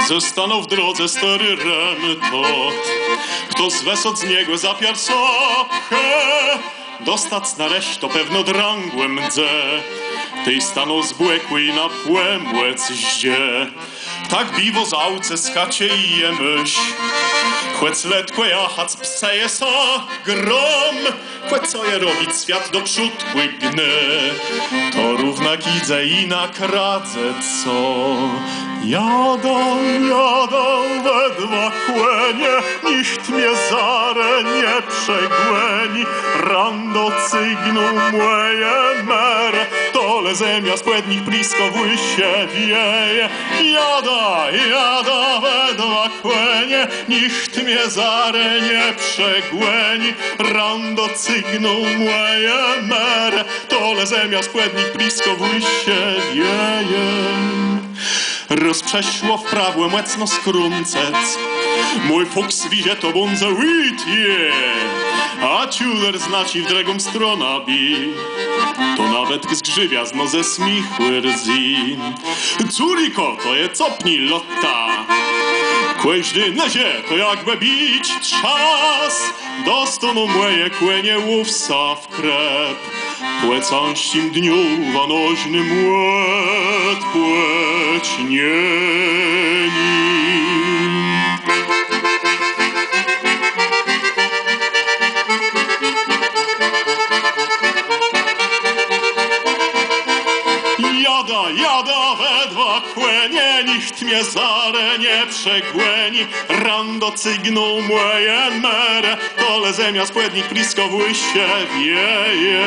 Zostanął w drodze stary remetot, kto zwes od z niego zapiar sapkę, dostac nareść to pewno drangłem dze, tej stanął zbłekły i na płemłec zdzie. Tak biwo załce skacie i jemyś, chłec letko jachac pseje sa grom, chłec co je robić świat do przód płygny, to równak idzie i na kradze co. Jadą we dwa kłenie, nikt mnie zare nie przegłeni, rando cygnu moje mere, tole zemia spłednich blisko w łysie wieje. Jada we dwa kłenie, nikt mnie zare nie przegłeni, rando cygnu moje mere, tole zemia spłednich blisko w łysie wieje. Rozprzeszło w prawo młecno skrumcec, mój fuks wizie to bunze witie, a ciuler znaci w drugą stronę bi, to nawet zgrzywia zno ze smichły rdzi. Culiko to je copni lotta, kłeźdy nezie to jakby bić czas, do stonu moje kłenie łówsa w krep, płecąścim dniu wanoźny młot płecznieni. Jada we dwa kłenie, nikt mnie zare nie przegłeni, rando cygną moje mere, tole zemia spłednik blisko w łysie wieje.